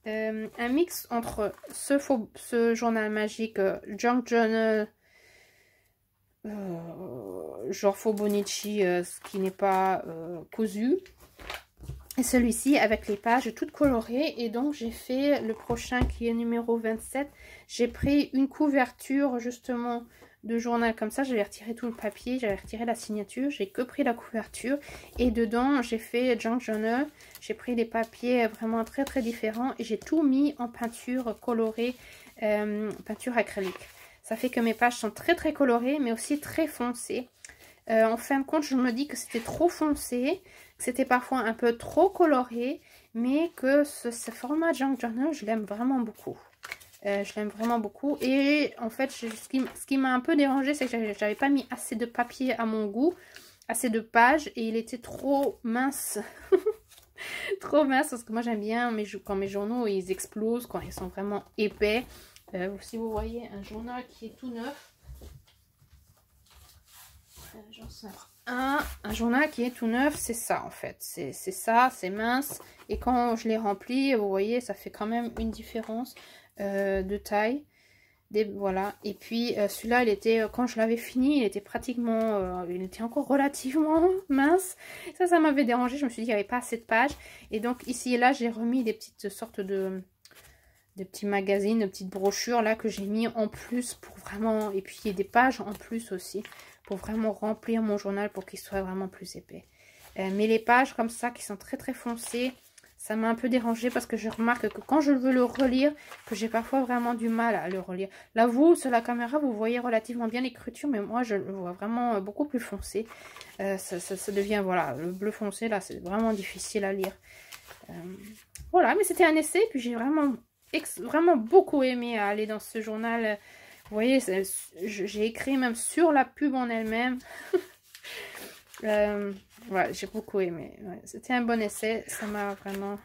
Un mix entre ce journal magique Junk Journal, genre Fobonichi, ce qui n'est pas cousu. Et celui-ci avec les pages toutes colorées. Et donc j'ai fait le prochain qui est numéro 27. J'ai pris une couverture justement de journal comme ça. J'avais retiré tout le papier, j'avais retiré la signature. J'ai que pris la couverture. Et dedans j'ai fait Junk Journal. J'ai pris des papiers vraiment très différents. Et j'ai tout mis en peinture colorée, peinture acrylique. Ça fait que mes pages sont très colorées mais aussi très foncées. En fin de compte, je me dis que c'était trop foncé, que c'était parfois un peu trop coloré, mais que ce format Junk Journal, je l'aime vraiment beaucoup. Je l'aime vraiment beaucoup. Et en fait, ce qui m'a un peu dérangé, c'est que j'avais pas mis assez de papier à mon goût, assez de pages, et il était trop mince. Trop mince, parce que moi j'aime bien quand mes journaux ils explosent, quand ils sont vraiment épais. Si vous voyez un journal qui est tout neuf, j'en sors un journal qui est tout neuf, c'est ça en fait, c'est ça, c'est mince, et quand je l'ai rempli, vous voyez, ça fait quand même une différence de taille. Voilà, et puis celui-là, il était, quand je l'avais fini, il était pratiquement, il était encore relativement mince. Ça m'avait dérangé, je me suis dit qu'il n'y avait pas assez de pages. Et donc ici et là, j'ai remis des petites sortes de petits magazines, de petites brochures là que j'ai mis en plus pour vraiment, et puis il y a des pages en plus aussi, pour vraiment remplir mon journal pour qu'il soit vraiment plus épais. Mais les pages comme ça, qui sont très très foncées, ça m'a un peu dérangé parce que je remarque que quand je veux le relire, que j'ai parfois vraiment du mal à le relire. Là, vous, sur la caméra, vous voyez relativement bien l'écriture, mais moi, je le vois vraiment beaucoup plus foncé. Ça devient, voilà, le bleu foncé, là, c'est vraiment difficile à lire. Voilà, mais c'était un essai, puis j'ai vraiment beaucoup aimé aller dans ce journal. Vous voyez, j'ai écrit même sur la pub en elle-même. Ouais, j'ai beaucoup aimé. Ouais, c'était un bon essai. Ça m'a vraiment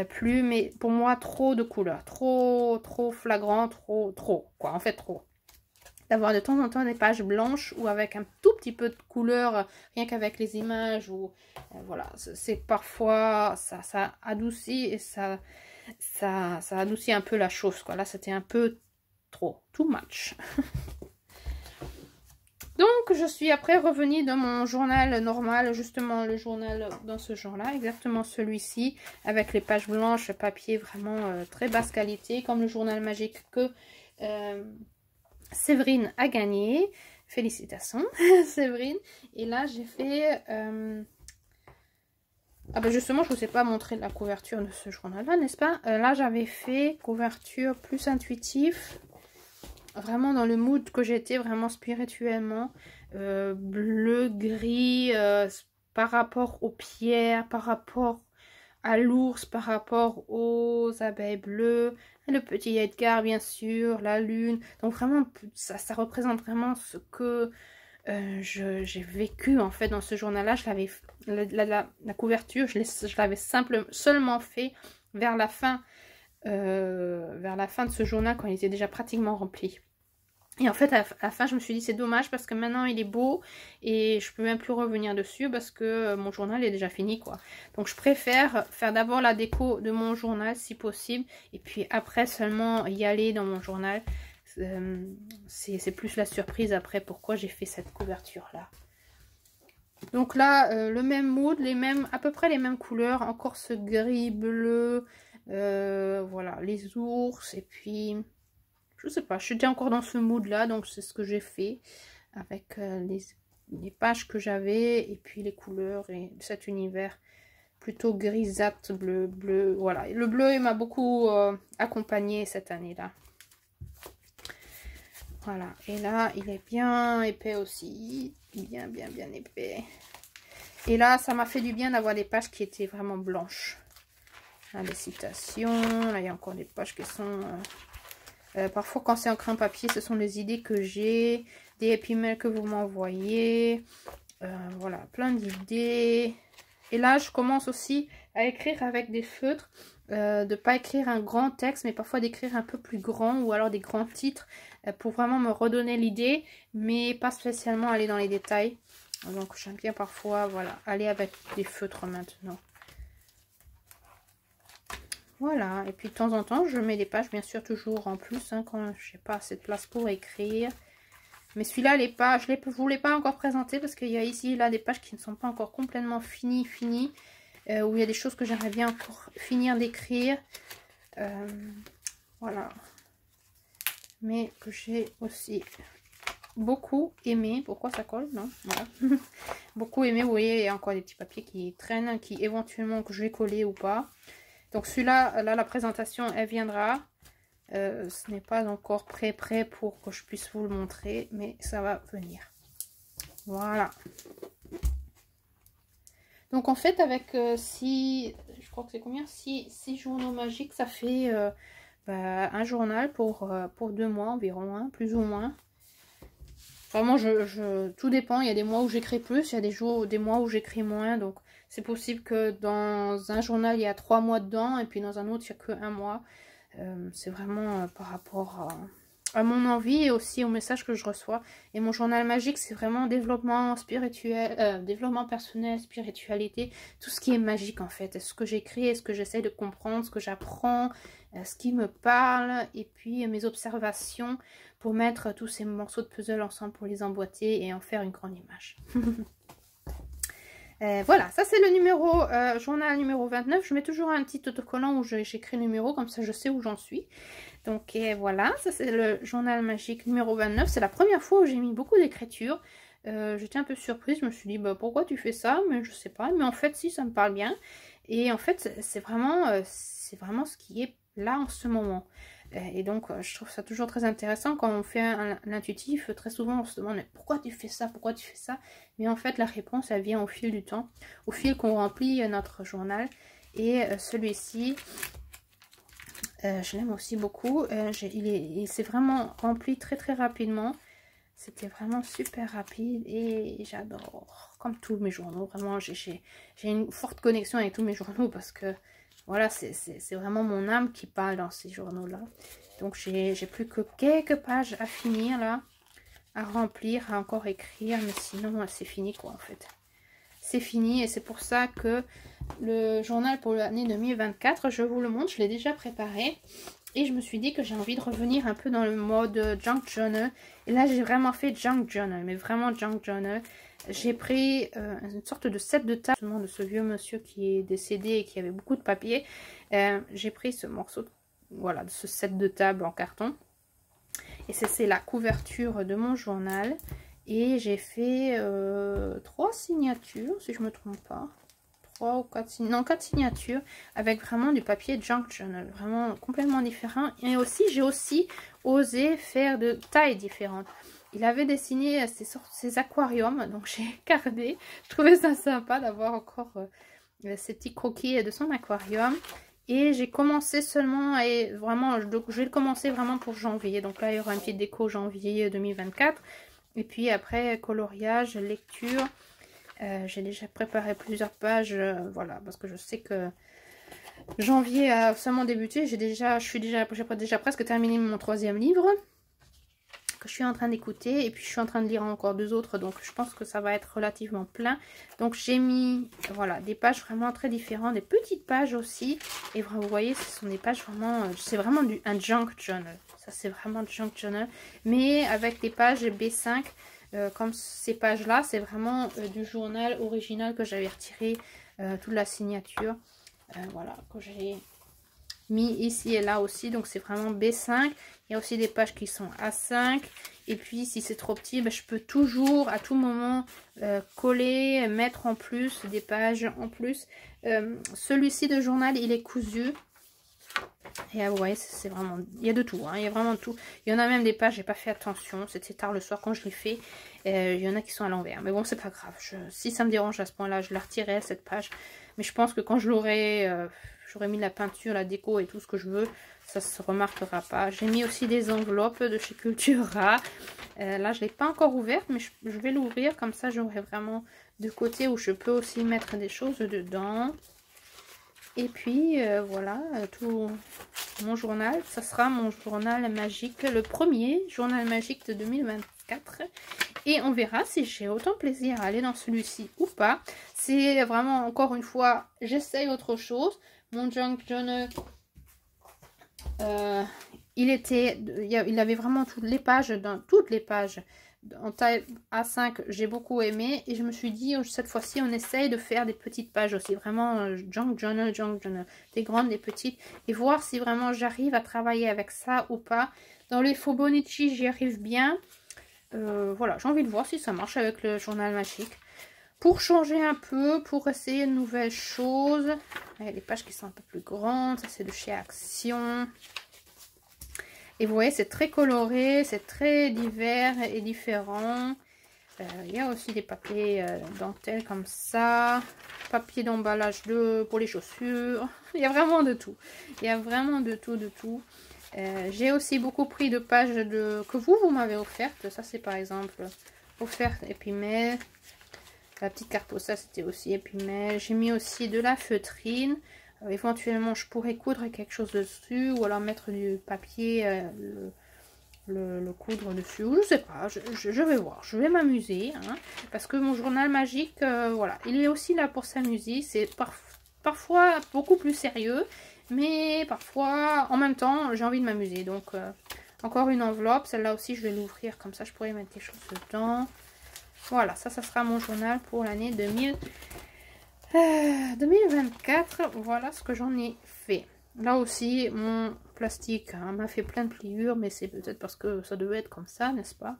plu. Mais pour moi, trop de couleurs. Trop flagrant. Trop. Quoi, en fait, trop. D'avoir de temps en temps des pages blanches ou avec un tout petit peu de couleur, rien qu'avec les images. Ou voilà, c'est parfois, ça adoucit et ça adoucit un peu la chose. Quoi. Là, c'était un peu trop. Too much. Donc, je suis après revenue dans mon journal normal, justement le journal dans ce genre-là, exactement celui-ci, avec les pages blanches, papier vraiment très basse qualité, comme le journal magique que Séverine a gagné. Félicitations, Séverine. Et là, j'ai fait... Ah ben justement, je ne vous ai pas montré la couverture de ce journal-là, n'est-ce pas? Là, j'avais fait couverture plus intuitive. Vraiment dans le mood que j'étais, vraiment spirituellement. Bleu, gris, par rapport aux pierres, par rapport à l'ours, par rapport aux abeilles bleues, le petit Edgar bien sûr, la lune. Donc vraiment, ça représente vraiment ce que j'ai vécu en fait dans ce journal-là. La couverture, je l'avais seulement fait vers la fin. Vers la fin de ce journal quand il était déjà pratiquement rempli. Et en fait à la fin je me suis dit c'est dommage parce que maintenant il est beau et je peux même plus revenir dessus parce que mon journal est déjà fini quoi. Donc je préfère faire d'abord la déco de mon journal si possible et puis après seulement y aller dans mon journal. C'est plus la surprise après pourquoi j'ai fait cette couverture là. Donc là le même mood, à peu près les mêmes couleurs, encore ce gris bleu. Voilà, les ours, et puis, je sais pas, j'étais encore dans ce mood là, donc c'est ce que j'ai fait, avec les pages que j'avais, et puis les couleurs, et cet univers plutôt grisâtre, bleu, voilà. Le bleu, il m'a beaucoup accompagné cette année-là. Voilà, et là, il est bien épais aussi, bien épais. Et là, ça m'a fait du bien d'avoir des pages qui étaient vraiment blanches. Là, les citations, là il y a encore des pages qui sont... parfois quand c'est en crayon papier, ce sont les idées que j'ai, des épimèles que vous m'envoyez, voilà, plein d'idées. Et là je commence aussi à écrire avec des feutres, de pas écrire un grand texte, mais parfois d'écrire un peu plus grand, ou alors des grands titres, pour vraiment me redonner l'idée, mais pas spécialement aller dans les détails. Donc j'aime bien parfois, voilà, aller avec des feutres maintenant. Voilà, et puis de temps en temps, je mets des pages, bien sûr, toujours en plus, hein, quand je n'ai pas assez de place pour écrire. Mais celui-là, les pages, je ne vous l'ai pas encore présenté parce qu'il y a ici, là, des pages qui ne sont pas encore complètement finies, où il y a des choses que j'aimerais bien encore finir d'écrire. Voilà. Mais que j'ai aussi beaucoup aimé. Pourquoi ça colle? Non, voilà. Beaucoup aimé, vous voyez, il y a encore des petits papiers qui traînent, qui éventuellement que je vais coller ou pas. Donc celui-là, là, la présentation, elle viendra. Ce n'est pas encore prêt pour que je puisse vous le montrer, mais ça va venir. Voilà. Donc en fait, avec je crois que c'est combien? 6 journaux magiques, ça fait un journal pour 2 mois environ, hein, plus ou moins. Vraiment, tout dépend. Il y a des mois où j'écris plus, il y a des mois où j'écris moins, donc... C'est possible que dans un journal, il y a 3 mois dedans, et puis dans un autre, il n'y a que 1 mois. C'est vraiment par rapport à mon envie et aussi au message que je reçois. Et mon journal magique, c'est vraiment développement spirituel, développement personnel, spiritualité, tout ce qui est magique en fait. Ce que j'écris, ce que j'essaie de comprendre, ce que j'apprends, ce qui me parle, et puis mes observations pour mettre tous ces morceaux de puzzle ensemble pour les emboîter et en faire une grande image. Voilà, ça c'est le numéro, journal numéro 29. Je mets toujours un petit autocollant où j'écris le numéro, comme ça je sais où j'en suis. Donc voilà, ça c'est le journal magique numéro 29. C'est la première fois où j'ai mis beaucoup d'écriture. J'étais un peu surprise, je me suis dit bah, pourquoi tu fais ça, mais je sais pas. Mais en fait si, ça me parle bien. Et en fait c'est vraiment ce qui est là en ce moment. Et donc je trouve ça toujours très intéressant quand on fait l'intuitif. Très souvent on se demande mais pourquoi tu fais ça, pourquoi tu fais ça. Mais en fait la réponse elle vient au fil du temps, au fil qu'on remplit notre journal. Et celui-ci, je l'aime aussi beaucoup. Il s'est vraiment rempli très très rapidement. C'était vraiment super rapide et j'adore, comme tous mes journaux. Vraiment, j'ai une forte connexion avec tous mes journaux parce que voilà, c'est vraiment mon âme qui parle dans ces journaux-là. Donc j'ai plus que quelques pages à finir là, à remplir, à encore écrire, mais sinon c'est fini quoi en fait. C'est fini et c'est pour ça que le journal pour l'année 2024, je vous le montre, je l'ai déjà préparé. Et je me suis dit que j'ai envie de revenir un peu dans le mode junk journal. Et là, j'ai vraiment fait junk journal, mais vraiment junk journal. J'ai pris une sorte de set de table de ce vieux monsieur qui est décédé et qui avait beaucoup de papier. J'ai pris ce morceau, voilà, de ce set de table en carton. Et c'est la couverture de mon journal. Et j'ai fait 3 signatures, si je ne me trompe pas. 3 ou 4, non 4 signatures avec vraiment du papier junk journal, vraiment complètement différent. Et aussi j'ai aussi osé faire de tailles différentes. Il avait dessiné ces aquariums, donc j'ai gardé. Je trouvais ça sympa d'avoir encore ces petits croquis de son aquarium. Et j'ai commencé seulement, et vraiment, je vais le commencer vraiment pour janvier. Donc là, il y aura une petite déco janvier 2024. Et puis après, coloriage, lecture. J'ai déjà préparé plusieurs pages, voilà, parce que je sais que janvier a seulement débuté. J'ai déjà presque terminé mon 3e livre que je suis en train d'écouter, et puis je suis en train de lire encore 2 autres, donc je pense que ça va être relativement plein. Donc j'ai mis, voilà, des pages vraiment très différentes, des petites pages aussi, et vous voyez, ce sont des pages vraiment, c'est vraiment un junk journal. Ça c'est vraiment du junk journal, mais avec des pages B5. Comme ces pages-là, c'est vraiment du journal original que j'avais retiré toute la signature. Voilà, que j'ai mis ici et là aussi. Donc c'est vraiment B5. Il y a aussi des pages qui sont A5. Et puis si c'est trop petit, ben, je peux toujours à tout moment coller, mettre en plus des pages en plus. Celui-ci de journal, il est cousu. Et vous voyez, c'est vraiment, il y a de tout, hein, il y a vraiment de tout. Il y en a même des pages, j'ai pas fait attention, c'était tard le soir quand je l'ai fait. Il y en a qui sont à l'envers, mais bon, c'est pas grave. Si ça me dérange à ce point-là, je la retirerai cette page. Mais je pense que quand je l'aurai, j'aurai mis la peinture, la déco et tout ce que je veux, ça se remarquera pas. J'ai mis aussi des enveloppes de chez Cultura. Là, je l'ai pas encore ouverte, mais je vais l'ouvrir, comme ça j'aurai vraiment de côté où je peux aussi mettre des choses dedans. Et puis voilà, tout mon journal, ça sera mon journal magique, le premier journal magique de 2024. Et on verra si j'ai autant plaisir à aller dans celui-ci ou pas. C'est vraiment, encore une fois, j'essaye autre chose. Mon junk journal, il avait vraiment toutes les pages, en taille A5, j'ai beaucoup aimé. Et je me suis dit, cette fois-ci, on essaye de faire des petites pages aussi. Vraiment, junk journal. Des grandes, des petites. Et voir si vraiment j'arrive à travailler avec ça ou pas. Dans les Fibonacci, j'y arrive bien. Voilà, j'ai envie de voir si ça marche avec le journal magique. Pour changer un peu, pour essayer de nouvelles choses. Il y a des pages qui sont un peu plus grandes. Ça, c'est de chez Action. Et vous voyez, c'est très coloré, c'est très divers et différent. Il y a aussi des papiers dentelle comme ça. Papier d'emballage pour les chaussures. Il y a vraiment de tout. Il y a vraiment de tout. J'ai aussi beaucoup pris de pages que vous m'avez offertes. Ça, c'est par exemple offerte Épimètre. La petite carte postale, c'était aussi Épimètre. J'ai mis aussi de la feutrine. Éventuellement, je pourrais coudre quelque chose dessus ou alors mettre du papier, le coudre dessus. Ou je sais pas, je vais voir. Je vais m'amuser. Hein, parce que mon journal magique, voilà, il est aussi là pour s'amuser. C'est parfois beaucoup plus sérieux. Mais parfois, en même temps, j'ai envie de m'amuser. Donc, encore une enveloppe. Celle-là aussi, je vais l'ouvrir. Comme ça, je pourrais mettre des choses dedans. Voilà, ça sera mon journal pour l'année 2024. Voilà ce que j'en ai fait. Là aussi, mon plastique m'a fait plein de pliures, mais c'est peut-être parce que ça devait être comme ça, n'est-ce pas?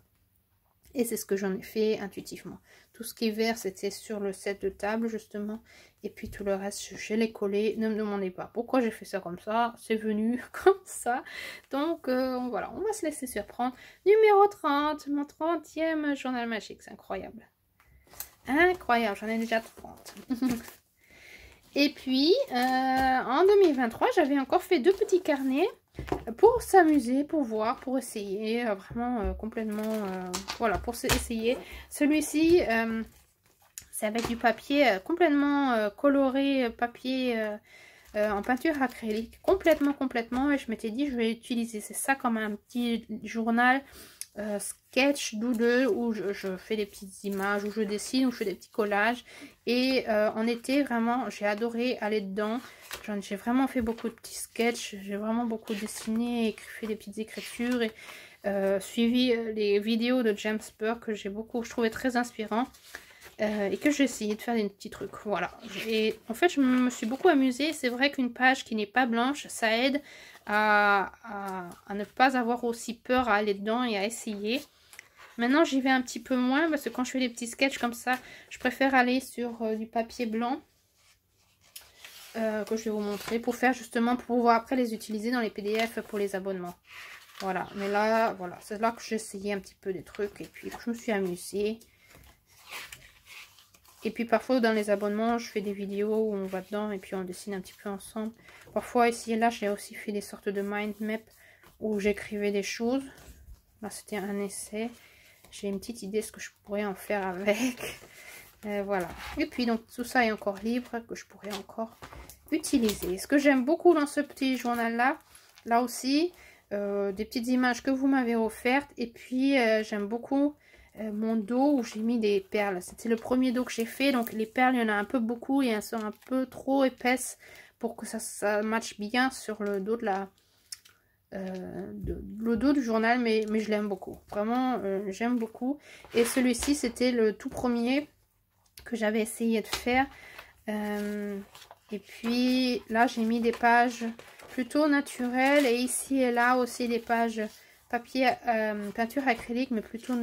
Et c'est ce que j'en ai fait intuitivement. Tout ce qui est vert, c'était sur le set de table, justement. Et puis tout le reste, je l'ai collé. Ne me demandez pas pourquoi j'ai fait ça comme ça. C'est venu comme ça. Donc, voilà, on va se laisser surprendre. Numéro 30, mon 30e journal magique. C'est incroyable. Incroyable, j'en ai déjà 30. Et puis, en 2023, j'avais encore fait 2 petits carnets pour s'amuser, pour voir, pour essayer, vraiment complètement, voilà, pour essayer. Celui-ci, c'est avec du papier complètement coloré, papier en peinture acrylique, complètement, et je m'étais dit, je vais utiliser ça comme un petit journal sketch doodle où je fais des petites images, où je dessine, où je fais des petits collages. Et en été, vraiment, j'ai adoré aller dedans. J'ai vraiment fait beaucoup de petits sketchs, j'ai vraiment beaucoup dessiné, fait des petites écritures et suivi les vidéos de James Burke que j'ai beaucoup, je trouvais très inspirant. Et que j'ai essayé de faire des petits trucs, voilà. Et en fait, je me suis beaucoup amusée. C'est vrai qu'une page qui n'est pas blanche, ça aide à ne pas avoir aussi peur à aller dedans et à essayer. Maintenant, j'y vais un petit peu moins parce que quand je fais des petits sketchs comme ça, je préfère aller sur du papier blanc que je vais vous montrer pour faire justement, pour pouvoir après les utiliser dans les PDF pour les abonnements. Voilà, mais là, voilà, c'est là que j'ai essayé un petit peu des trucs et puis je me suis amusée. Et puis parfois dans les abonnements, je fais des vidéos où on va dedans et puis on dessine un petit peu ensemble. Parfois ici et là, j'ai aussi fait des sortes de mind map où j'écrivais des choses. Là, c'était un essai. J'ai une petite idée de ce que je pourrais en faire avec. Voilà. Et puis donc tout ça est encore libre, que je pourrais encore utiliser. Ce que j'aime beaucoup dans ce petit journal-là, là aussi, des petites images que vous m'avez offertes. Et puis j'aime beaucoup mon dos où j'ai mis des perles. C'était le premier dos que j'ai fait, donc les perles, il y en a un peu beaucoup et elles sont un peu trop épaisses pour que ça matche bien sur le dos de le dos du journal, mais je l'aime beaucoup. Vraiment, j'aime beaucoup. Et celui-ci, c'était le tout premier que j'avais essayé de faire. Et puis là, j'ai mis des pages plutôt naturelles et ici et là aussi des pages papier peinture acrylique, mais plutôt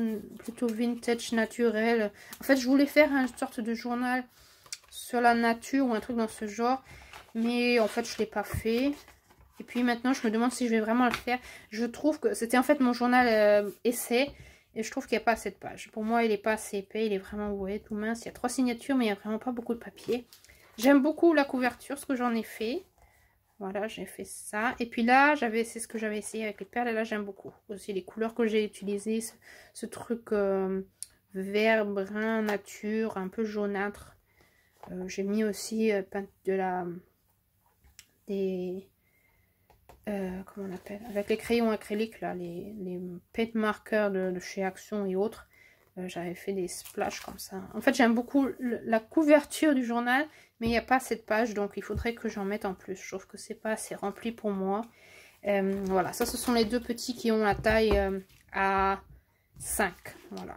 vintage, naturel. En fait, je voulais faire une sorte de journal sur la nature ou un truc dans ce genre, mais en fait, je l'ai pas fait. Et puis maintenant, je me demande si je vais vraiment le faire. Je trouve que c'était en fait mon journal essai, et je trouve qu'il n'y a pas assez de pages. Pour moi, il n'est pas assez épais, il est vraiment tout mince. Il y a 3 signatures, mais il n'y a vraiment pas beaucoup de papier. J'aime beaucoup la couverture, ce que j'en ai fait. Voilà, j'ai fait ça. Et puis là, c'est ce que j'avais essayé avec les perles. Et là, j'aime beaucoup. Aussi les couleurs que j'ai utilisées. Ce truc vert, brun, nature, un peu jaunâtre. J'ai mis aussi comment on appelle? Avec les crayons acryliques, là, les paint markers de chez Action et autres. J'avais fait des splashes comme ça. En fait, j'aime beaucoup la couverture du journal, mais il n'y a pas assez de pages, donc il faudrait que j'en mette en plus. Je trouve que c'est pas assez rempli pour moi. Voilà, ça, ce sont les 2 petits qui ont la taille A5. Voilà.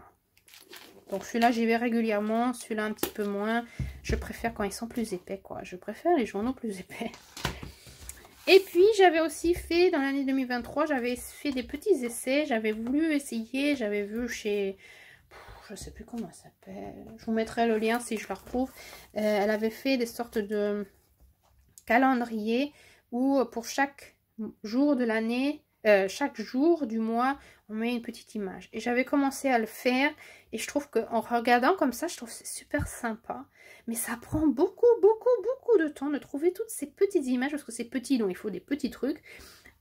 Donc celui-là, j'y vais régulièrement. Celui-là, un petit peu moins. Je préfère quand ils sont plus épais, quoi. Je préfère les journaux plus épais. Et puis, j'avais aussi fait, dans l'année 2023, j'avais fait des petits essais. J'avais voulu essayer, j'avais vu chez... je sais plus comment elle s'appelle. Je vous mettrai le lien si je la retrouve. Elle avait fait des sortes de calendrier où pour chaque jour de l'année, chaque jour du mois, on met une petite image. Et j'avais commencé à le faire et je trouve qu'en regardant comme ça, je trouve que c'est super sympa. Mais ça prend beaucoup de temps de trouver toutes ces petites images parce que c'est petit, donc il faut des petits trucs.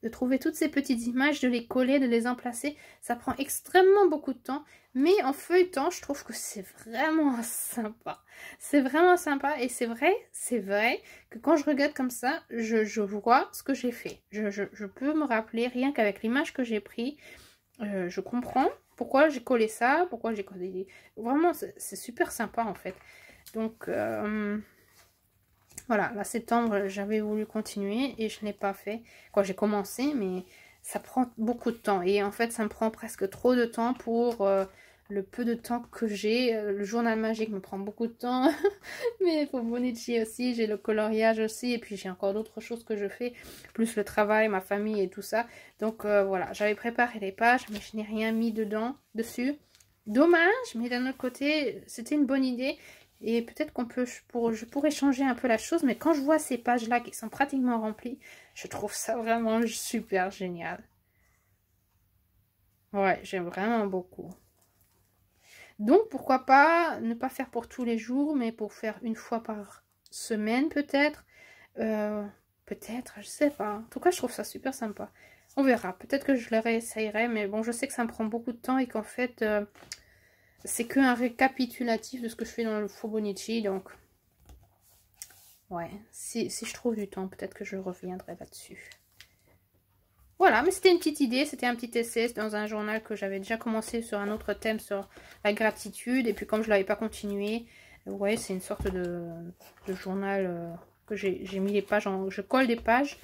de trouver toutes ces petites images, de les coller, de les emplacer. Ça prend extrêmement beaucoup de temps, mais en feuilletant, je trouve que c'est vraiment sympa. C'est vraiment sympa et c'est vrai que quand je regarde comme ça, je vois ce que j'ai fait. Je peux me rappeler, rien qu'avec l'image que j'ai prise, je comprends pourquoi j'ai collé ça, pourquoi j'ai collé... Vraiment, c'est super sympa en fait. Donc... voilà, là septembre, j'avais voulu continuer et je n'ai pas fait. Quoi, j'ai commencé, mais ça prend beaucoup de temps. Et en fait, ça me prend presque trop de temps pour le peu de temps que j'ai. Le journal magique me prend beaucoup de temps. Mais pour Bonichi aussi, j'ai le coloriage aussi. Et puis, j'ai encore d'autres choses que je fais. Plus le travail, ma famille et tout ça. Donc, voilà, j'avais préparé les pages, mais je n'ai rien mis dessus. Dommage, mais d'un autre côté, c'était une bonne idée. Et peut-être je pourrais changer un peu la chose, mais quand je vois ces pages-là qui sont pratiquement remplies, je trouve ça vraiment super génial. Ouais, j'aime vraiment beaucoup. Donc, pourquoi pas ne pas faire pour tous les jours, mais pour faire une fois par semaine peut-être. Peut-être, je sais pas. En tout cas, je trouve ça super sympa. On verra. Peut-être que je le réessayerai, mais bon, je sais que ça me prend beaucoup de temps et qu'en fait... c'est qu'un récapitulatif de ce que je fais dans le Fobonichi, donc ouais, si je trouve du temps, peut-être que je reviendrai là-dessus. Voilà, mais c'était une petite idée, c'était un petit essai dans un journal que j'avais déjà commencé sur un autre thème, sur la gratitude, et puis comme je ne l'avais pas continué, ouais, c'est une sorte de journal que j'ai mis les pages, je colle des pages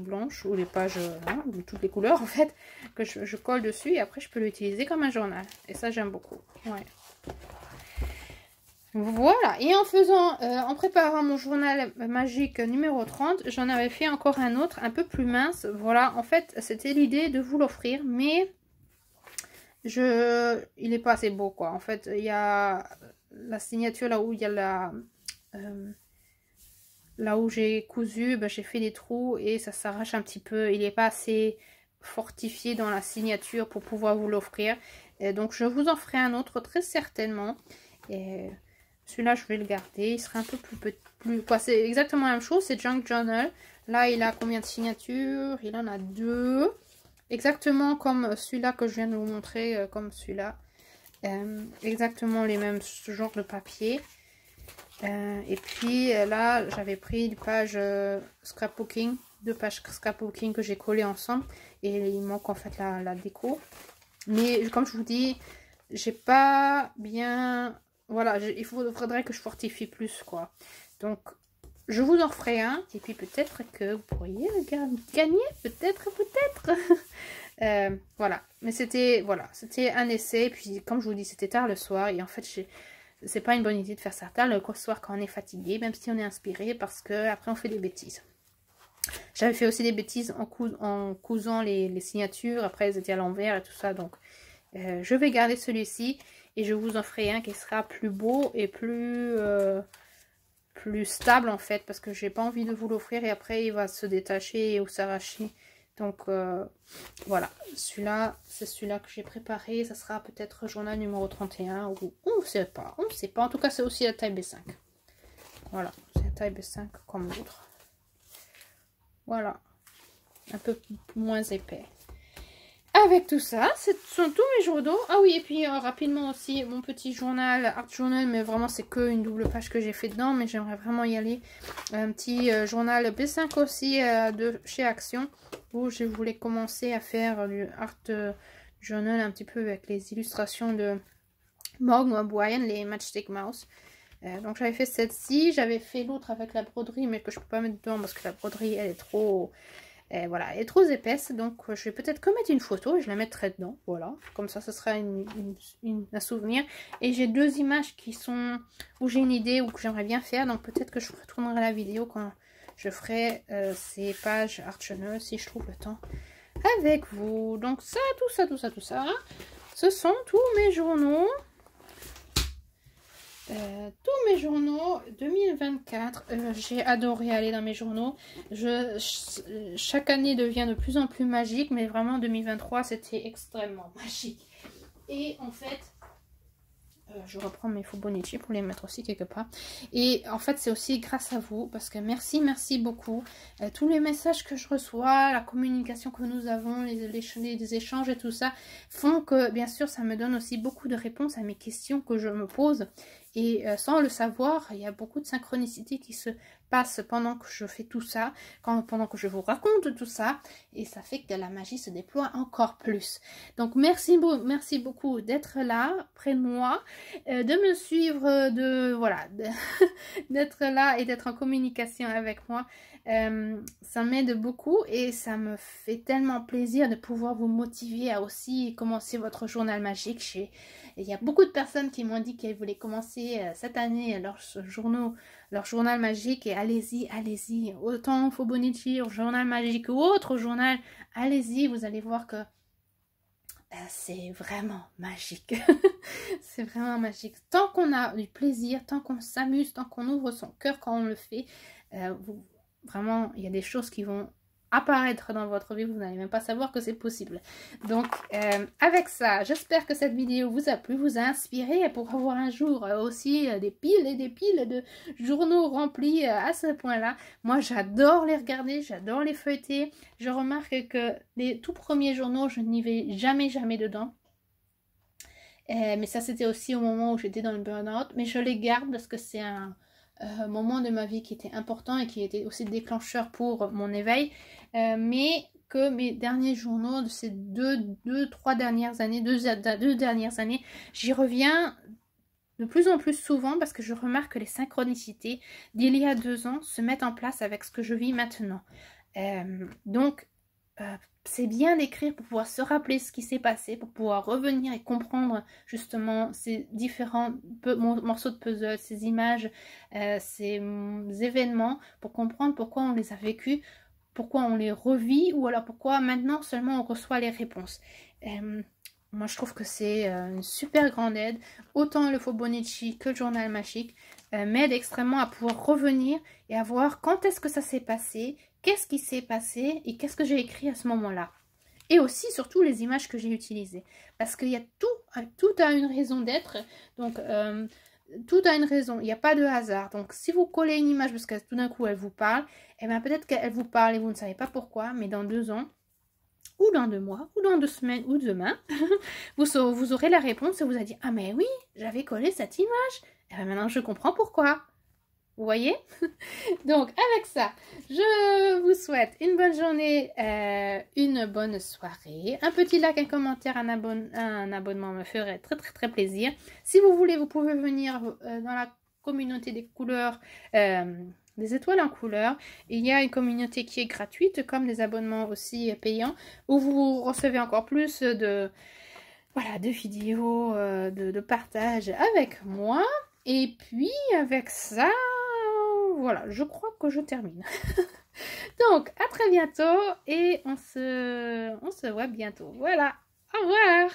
blanches ou des pages de toutes les couleurs en fait, que je colle dessus et après je peux l'utiliser comme un journal. Et ça j'aime beaucoup. Ouais. Voilà, et en préparant mon journal magique numéro 30, j'en avais fait encore un autre un peu plus mince. Voilà, en fait c'était l'idée de vous l'offrir, mais il n'est pas assez beau quoi. En fait, il y a la signature là où il y a là où j'ai cousu, ben, j'ai fait des trous et ça s'arrache un petit peu. Il n'est pas assez fortifié dans la signature pour pouvoir vous l'offrir. Donc je vous en ferai un autre très certainement. Et celui-là, je vais le garder. Il sera un peu plus quoi, c'est exactement la même chose. C'est Junk Journal. Là, il a combien de signatures? Il en a 2. Exactement comme celui-là que je viens de vous montrer, comme celui-là. Exactement les mêmes genres de papier. Et puis là j'avais pris une page scrapbooking, 2 pages scrapbooking que j'ai collées ensemble et il manque en fait la déco, mais comme je vous dis, j'ai pas bien, voilà, il faudrait que je fortifie plus quoi, donc je vous en ferai un et puis peut-être que vous pourriez gagner, peut-être voilà, mais c'était un essai, puis comme je vous dis c'était tard le soir et en fait c'est pas une bonne idée de faire ça tard le soir quand on est fatigué, même si on est inspiré, parce que après on fait des bêtises. J'avais fait aussi des bêtises en cousant les signatures, après elles étaient à l'envers et tout ça, donc je vais garder celui-ci et je vous en ferai un qui sera plus beau et plus stable en fait, parce que j'ai pas envie de vous l'offrir et après il va se détacher ou s'arracher. Donc voilà, celui-là, c'est celui-là que j'ai préparé. Ça sera peut-être journal numéro 31 ou on ne sait pas. On ne sait pas. En tout cas, c'est aussi la taille B5. Voilà, c'est la taille B5 comme l'autre. Voilà, un peu moins épais. Avec tout ça, ce sont tous mes journaux. Ah oui, et puis rapidement aussi, mon petit journal, Art Journal, mais vraiment c'est que une double page que j'ai fait dedans, mais j'aimerais vraiment y aller. Un petit journal B5 aussi de chez Action, où je voulais commencer à faire du Art Journal un petit peu avec les illustrations de Morgan O'Brien, les Matchstick Mouse. Donc j'avais fait celle-ci, j'avais fait l'autre avec la broderie, mais que je peux pas mettre dedans parce que la broderie elle est trop... voilà, elle est trop épaisse, donc je vais peut-être que mettre une photo et je la mettrai dedans, voilà, comme ça ce sera un souvenir. Et j'ai 2 images qui sont, où j'ai une idée ou que j'aimerais bien faire, donc peut-être que je retournerai la vidéo quand je ferai ces pages Art Journal, si je trouve le temps, avec vous. Donc ça, tout ça, ce sont tous mes journaux. Tous mes journaux 2024, j'ai adoré aller dans mes journaux. Chaque année devient de plus en plus magique, mais vraiment 2023 c'était extrêmement magique. Et en fait, je reprends mes Fibonacci pour les mettre aussi quelque part. Et en fait, c'est aussi grâce à vous, parce que merci beaucoup. Tous les messages que je reçois, la communication que nous avons, les échanges et tout ça, font que, bien sûr, ça me donne aussi beaucoup de réponses à mes questions que je me pose. Et sans le savoir, il y a beaucoup de synchronicité qui se passe pendant que je fais tout ça, pendant que je vous raconte tout ça, et ça fait que la magie se déploie encore plus. Donc merci beaucoup d'être là près de moi, de me suivre, d'être là et d'être en communication avec moi. Ça m'aide beaucoup et ça me fait tellement plaisir de pouvoir vous motiver à aussi commencer votre journal magique. Il y a beaucoup de personnes qui m'ont dit qu'elles voulaient commencer cette année leur journal magique, et allez-y, autant Fibonacci, journal magique ou autre journal, allez-y, vous allez voir que c'est vraiment magique. C'est vraiment magique. Tant qu'on a du plaisir, tant qu'on s'amuse, tant qu'on ouvre son cœur quand on le fait, vraiment, il y a des choses qui vont apparaître dans votre vie, vous n'allez même pas savoir que c'est possible. Donc avec ça, j'espère que cette vidéo vous a plu, vous a inspiré pour avoir un jour aussi des piles et des piles de journaux remplis à ce point-là. Moi j'adore les regarder, j'adore les feuilleter. Je remarque que les tout premiers journaux, je n'y vais jamais dedans. Mais ça c'était aussi au moment où j'étais dans le burn-out, mais je les garde parce que c'est un moment de ma vie qui était important et qui était aussi déclencheur pour mon éveil, mais que mes derniers journaux de ces deux dernières années, j'y reviens de plus en plus souvent parce que je remarque que les synchronicités d'il y a 2 ans se mettent en place avec ce que je vis maintenant. Donc c'est bien d'écrire pour pouvoir se rappeler ce qui s'est passé, pour pouvoir revenir et comprendre justement ces différents morceaux de puzzle, ces images, ces événements, pour comprendre pourquoi on les a vécus, pourquoi on les revit, ou alors pourquoi maintenant seulement on reçoit les réponses. Moi je trouve que c'est une super grande aide. Autant le Fibonacci que le journal magique m'aide extrêmement à pouvoir revenir et à voir quand est-ce que ça s'est passé, qu'est-ce qui s'est passé et qu'est-ce que j'ai écrit à ce moment-là. Et aussi, surtout, les images que j'ai utilisées. Parce qu'il y a tout a une raison d'être. Donc, tout a une raison. Il n'y a pas de hasard. Donc, si vous collez une image parce que tout d'un coup, elle vous parle, eh bien, peut-être qu'elle vous parle et vous ne savez pas pourquoi, mais dans 2 ans, ou dans 2 mois, ou dans 2 semaines, ou demain, vous aurez la réponse et vous allez dire « Ah, mais oui, j'avais collé cette image. Et bien, maintenant, je comprends pourquoi. » Vous voyez? Donc, avec ça, je vous souhaite une bonne journée, une bonne soirée. Un petit like, un commentaire, un abonnement me ferait très plaisir. Si vous voulez, vous pouvez venir dans la communauté des couleurs, des étoiles en couleur. Il y a une communauté qui est gratuite, comme des abonnements aussi payants, où vous recevez encore plus de vidéos, de partage avec moi. Et puis, avec ça... Voilà, je crois que je termine. Donc, à très bientôt et on se voit bientôt. Voilà, au revoir.